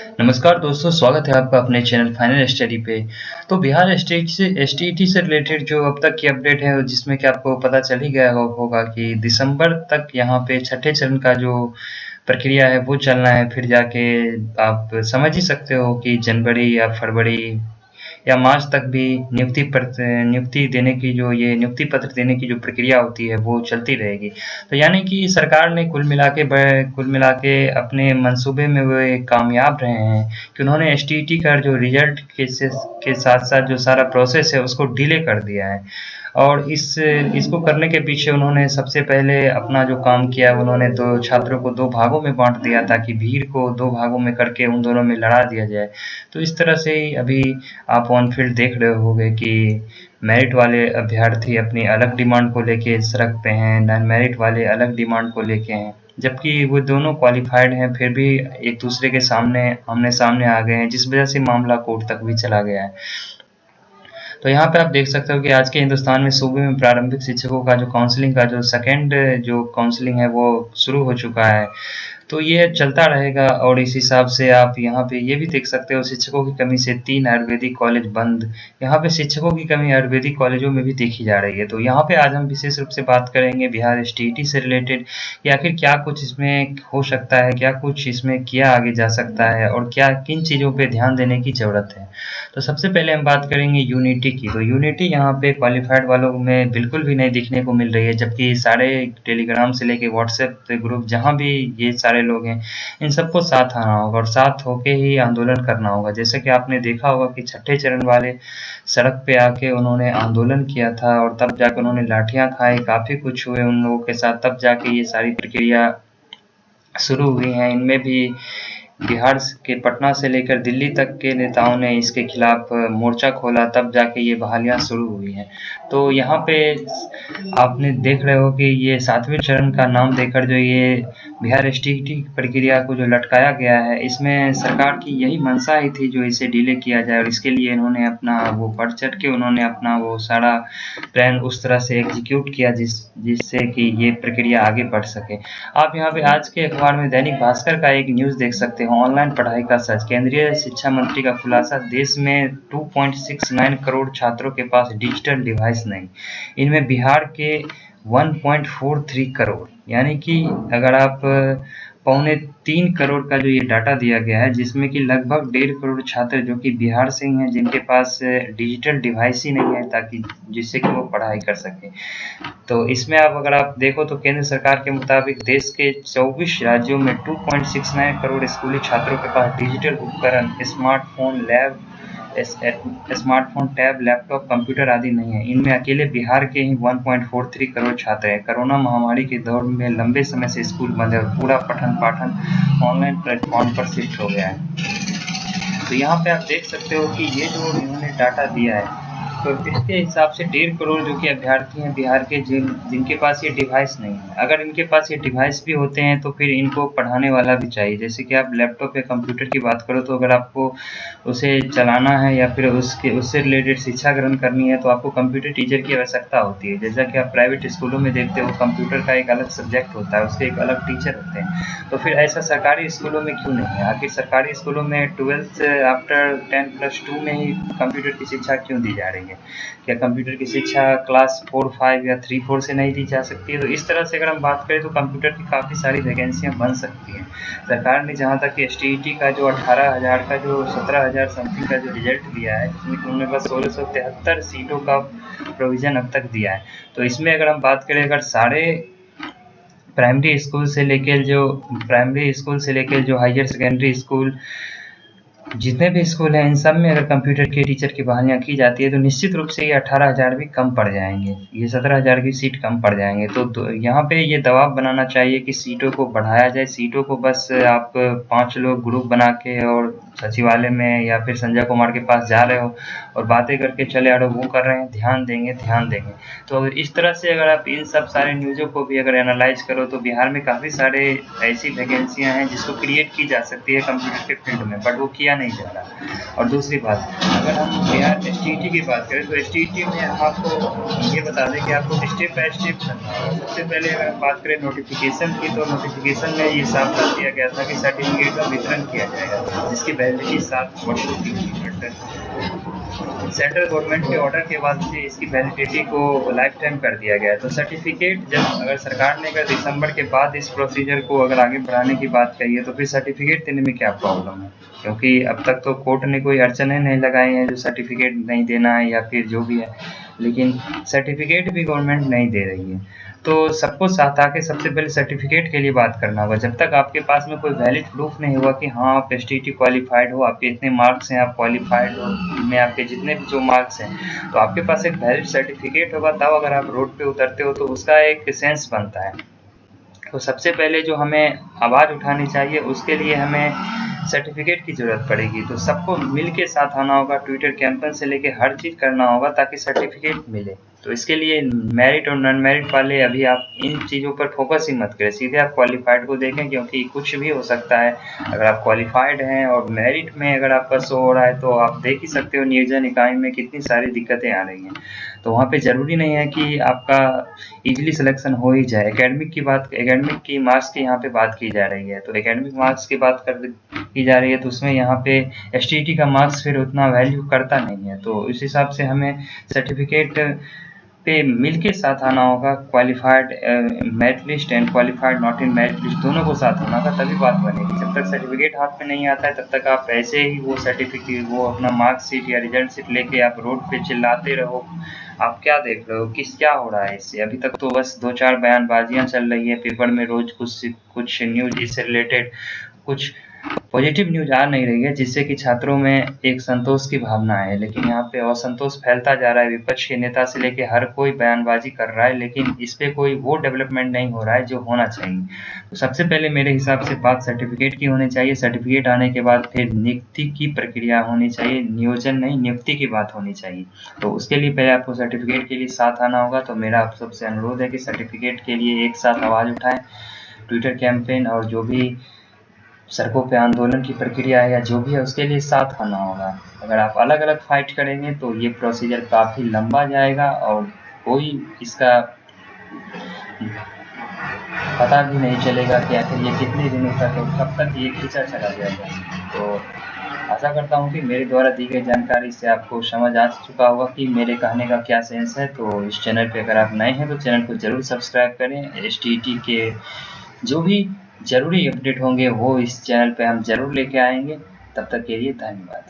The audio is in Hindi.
नमस्कार दोस्तों, स्वागत है आपका अपने चैनल फाइनल स्टडी पे। तो बिहार स्टेट से एसटीईटी से रिलेटेड जो अब तक की अपडेट है, जिसमें कि आपको पता चल ही गया होगा कि दिसंबर तक यहाँ पे छठे चरण का जो प्रक्रिया है वो चलना है। फिर जाके आप समझ ही सकते हो कि जनवरी या फरवरी या मार्च तक भी नियुक्ति देने की जो ये नियुक्ति पत्र देने की जो प्रक्रिया होती है वो चलती रहेगी। तो यानी कि सरकार ने कुल मिला के अपने मंसूबे में वे कामयाब रहे हैं कि उन्होंने एसटीईटी का जो रिजल्ट के साथ-साथ जो सारा प्रोसेस है उसको डिले कर दिया है। और इसको करने के पीछे उन्होंने सबसे पहले अपना जो काम किया, उन्होंने 2 छात्रों को 2 भागों में बाँट दिया ताकि भीड़ को 2 भागों में करके उन दोनों में लड़ा दिया जाए। तो इस तरह से ही अभी आप ऑन फील्ड देख रहे होंगे कि मेरिट वाले अभ्यर्थी अपनी अलग डिमांड को लेके सड़क पे हैं, नॉन मेरिट वाले अलग डिमांड को लेके हैं। जबकि वो दोनों क्वालिफ़ाइड हैं, फिर भी एक दूसरे के सामने आमने-सामने आ गए हैं, जिस वजह से मामला कोर्ट तक भी चला गया है। तो यहाँ पे आप देख सकते हो कि आज के हिंदुस्तान में सूबे में प्रारंभिक शिक्षकों का जो काउंसलिंग का जो सेकंड जो काउंसलिंग है वो शुरू हो चुका है। तो ये चलता रहेगा और इस हिसाब से आप यहाँ पे ये भी देख सकते हो, शिक्षकों की कमी से 3 आयुर्वेदिक कॉलेज बंद। यहाँ पे शिक्षकों की कमी आयुर्वेदिक कॉलेजों में भी देखी जा रही है। तो यहाँ पे आज हम विशेष रूप से बात करेंगे बिहार एसटीईटी से रिलेटेड कि आखिर क्या कुछ इसमें हो सकता है, क्या कुछ इसमें किया आगे जा सकता है और क्या किन चीज़ों पे ध्यान देने की ज़रूरत है। तो सबसे पहले हम बात करेंगे यूनिटी की। तो यूनिटी यहाँ पे क्वालिफ़ाइड वालों में बिल्कुल भी नहीं दिखने को मिल रही है, जबकि सारे टेलीग्राम से लेके व्हाट्सएप पे ग्रुप जहाँ भी ये सारे लोग हैं, इन सबको साथ आना होगा और साथ होके ही आंदोलन करना होगा। जैसे कि आपने देखा होगा कि छठे चरण वाले सड़क पे आके उन्होंने आंदोलन किया था और तब जाके उन्होंने लाठियाँ खाई, काफ़ी कुछ हुए उन लोगों के साथ, तब जाके ये सारी प्रक्रिया शुरू हुई हैं। इनमें भी बिहार के पटना से लेकर दिल्ली तक के नेताओं ने इसके खिलाफ मोर्चा खोला, तब जाके ये बहालियाँ शुरू हुई हैं। तो यहाँ पे आपने देख रहे हो कि ये 7वें चरण का नाम देकर जो ये बिहार एसटीईटी प्रक्रिया को जो लटकाया गया है, इसमें सरकार की यही मंशा ही थी जो इसे डिले किया जाए और इसके लिए इन्होंने अपना वो बढ़-चढ़ के उन्होंने अपना वो सारा प्लान उस तरह से एग्जीक्यूट किया जिससे कि ये प्रक्रिया आगे बढ़ सके। आप यहाँ पे आज के अखबार में दैनिक भास्कर का एक न्यूज़ देख सकते हो, ऑनलाइन पढ़ाई का सच। केंद्रीय शिक्षा मंत्री का खुलासा, देश में 2.69 करोड़ छात्रों के पास डिजिटल डिवाइस नहीं। इनमें बिहार के 1.43 करोड़, यानी कि अगर आप पौने 3 करोड़ का जो ये डाटा दिया गया है, जिसमें कि लगभग 1.5 करोड़ छात्र जो कि बिहार से ही हैं, जिनके पास डिजिटल डिवाइस ही नहीं है ताकि जिससे कि वो पढ़ाई कर सकें। तो इसमें अगर आप देखो तो केंद्र सरकार के मुताबिक देश के 24 राज्यों में 2.69 करोड़ स्कूली छात्रों के पास डिजिटल उपकरण, स्मार्टफोन, टैब, लैपटॉप, कंप्यूटर आदि नहीं है। इनमें अकेले बिहार के ही 1.43 करोड़ छात्र हैं। कोरोना महामारी के दौर में लंबे समय से स्कूल बंद है और पूरा पठन-पाठन ऑनलाइन प्लेटफॉर्म पर शिफ्ट हो गया है। तो यहाँ पे आप देख सकते हो कि ये जो इन्होंने डाटा दिया है, तो इसके हिसाब से 1.5 करोड़ जो कि अभ्यर्थी हैं बिहार के जिनके पास ये डिवाइस नहीं है। अगर इनके पास ये डिवाइस भी होते हैं तो फिर इनको पढ़ाने वाला भी चाहिए। जैसे कि आप लैपटॉप या कंप्यूटर की बात करो तो अगर आपको उसे चलाना है या फिर उससे रिलेटेड शिक्षा ग्रहण करनी है तो आपको कंप्यूटर टीचर की आवश्यकता होती है। जैसा कि आप प्राइवेट स्कूलों में देखते हो, कंप्यूटर का एक अलग सब्जेक्ट होता है, उसके एक अलग टीचर होते हैं। तो फिर ऐसा सरकारी स्कूलों में क्यों नहीं है? आखिर सरकारी स्कूलों में 12th आफ्टर 10+2 में ही कंप्यूटर की शिक्षा क्यों दी जा रही है? क्या कंप्यूटर की शिक्षा क्लास 4, 5 या 3, 4 से नहीं दी जा सकती है? तो इस तरह से अगर हम बात करें तो कंप्यूटर की काफ़ी सारी वैकेंसियाँ बन सकती हैं। सरकार ने जहाँ तक एसटीईटी का जो 18,000 का जो 17,000 समथिंग का जो रिजल्ट दिया है, जिसमें कि उन्होंने बस 1673 सीटों का प्रोविज़न अब तक दिया है। तो इसमें अगर हम बात करें, अगर सारे प्राइमरी स्कूल से लेकर जो हायर सेकेंडरी स्कूल जितने भी स्कूल हैं, इन सब में अगर कंप्यूटर के टीचर की बहालियाँ की जाती है तो निश्चित रूप से ये 18,000 भी कम पड़ जाएँगे। ये 17,000 की सीट कम पड़ जाएँगे। तो यहाँ पे ये दबाव बनाना चाहिए कि सीटों को बढ़ाया जाए। सीटों को बस आप 5 लोग ग्रुप बना के और सचिवालय में या फिर संजय कुमार के पास जा रहे हो और बातें करके चले आ रहे हो, वो कर रहे हैं, ध्यान देंगे। तो इस तरह से अगर आप इन सब सारे न्यूज़ों को भी अगर एनालाइज़ करो तो बिहार में काफ़ी सारे ऐसी वैकेंसियाँ हैं जिसको क्रिएट की जा सकती है कंप्यूटर के फील्ड में, बट वो किया नहीं जा रहा। और दूसरी बात, अगर हम बिहार STET की बात करें तो STET में आपको ये बता दें कि आपको स्टेप बाय स्टेप करना होगा। सबसे पहले अगर हम बात करें नोटिफिकेशन की, तो नोटिफिकेशन में ये साफ कर दिया गया था कि सर्टिफिकेट का वितरण किया जाएगा जिसकी वैलिडिटी 7 वर्षों की होगी। सेंट्रल गवर्नमेंट के ऑर्डर के बाद से इसकी वैलिडिटी को लाइफ टाइम कर दिया गया है। तो सर्टिफिकेट जब अगर सरकार ने अगर दिसंबर के बाद इस प्रोसीजर को अगर आगे बढ़ाने की बात कही है तो फिर सर्टिफिकेट देने में क्या प्रॉब्लम है, क्योंकि अब तक तो कोर्ट ने कोई अड़चने नहीं लगाई हैं जो सर्टिफिकेट नहीं देना है या फिर जो भी है, लेकिन सर्टिफिकेट भी गवर्नमेंट नहीं दे रही है। तो सबको साथ आके सबसे पहले सर्टिफिकेट के लिए बात करना होगा। जब तक आपके पास में कोई वैलिड प्रूफ नहीं हुआ कि हाँ आप STET क्वालिफाइड हो, आपके इतने मार्क्स हैं, आप क्वालिफाइड हो, इनमें आपके जितने भी जो मार्क्स हैं, तो आपके पास एक वैलिड सर्टिफिकेट होगा, तब अगर आप रोड पे उतरते हो तो उसका एक सेंस बनता है। तो सबसे पहले जो हमें आवाज़ उठानी चाहिए उसके लिए हमें सर्टिफिकेट की ज़रूरत पड़ेगी। तो सबको मिल के साथ आना होगा, ट्विटर कैंपेन से लेके हर चीज़ करना होगा ताकि सर्टिफिकेट मिले। तो इसके लिए मेरिट और नॉन मेरिट वाले अभी आप इन चीज़ों पर फोकस ही मत करें, सीधे आप क्वालिफाइड को देखें, क्योंकि कुछ भी हो सकता है। अगर आप क्वालिफाइड हैं और मेरिट में अगर आपका शो हो रहा है तो आप देख ही सकते हो नियोजन इकाई में कितनी सारी दिक्कतें आ रही हैं। तो वहाँ पे ज़रूरी नहीं है कि आपका इजीली सिलेक्शन हो ही जाए। एकेडमिक की मार्क्स की यहाँ पे बात की जा रही है, तो एकेडमिक मार्क्स की बात की जा रही है तो उसमें यहाँ पे STET का मार्क्स फिर उतना वैल्यू करता नहीं है। तो इस हिसाब से हमें सर्टिफिकेट पे मिल के साथ आना होगा। Qualified merit list and qualified not in merit list दोनों को साथ होना होगा, तभी बात बनेगी। जब तक सर्टिफिकेट हाथ में नहीं आता है तब तक आप ऐसे ही वो सर्टिफिकेट, वो अपना मार्कशीट या रिजल्ट शीट लेके आप रोड पे चिल्लाते रहो। आप क्या देख रहे हो, क्या हो रहा है इससे? अभी तक तो बस 2-4 बयानबाजियां चल रही है पेपर में, रोज कुछ न्यूज इससे रिलेटेड, कुछ पॉजिटिव न्यूज आ नहीं रही है जिससे कि छात्रों में एक संतोष की भावना है। लेकिन यहाँ पे असंतोष फैलता जा रहा है, विपक्ष के नेता से लेके हर कोई बयानबाजी कर रहा है, लेकिन इस पे कोई वो डेवलपमेंट नहीं हो रहा है जो होना चाहिए। तो सबसे पहले मेरे हिसाब से बात सर्टिफिकेट की होनी चाहिए। सर्टिफिकेट आने के बाद फिर नियुक्ति की प्रक्रिया होनी चाहिए, नियोजन नहीं नियुक्ति की बात होनी चाहिए। तो उसके लिए पहले आपको सर्टिफिकेट के लिए साथ आना होगा। तो मेरा आप सबसे अनुरोध है कि सर्टिफिकेट के लिए एक साथ आवाज़ उठाएं। ट्विटर कैंपेन और जो भी सड़कों पे आंदोलन की प्रक्रिया है या जो भी है उसके लिए साथ आना होगा। अगर आप अलग अलग फाइट करेंगे तो ये प्रोसीजर काफ़ी लंबा जाएगा और कोई इसका पता भी नहीं चलेगा कि आखिर ये कितने दिनों तक है, कब तक ये खींचा चला जाएगा। तो आशा करता हूँ कि मेरे द्वारा दी गई जानकारी से आपको समझ आ चुका होगा कि मेरे कहने का क्या सेंस है। तो इस चैनल पे अगर आप नए हैं तो चैनल को ज़रूर सब्सक्राइब करें। STET के जो भी ज़रूरी अपडेट होंगे वो इस चैनल पे हम ज़रूर लेके आएंगे। तब तक के लिए धन्यवाद।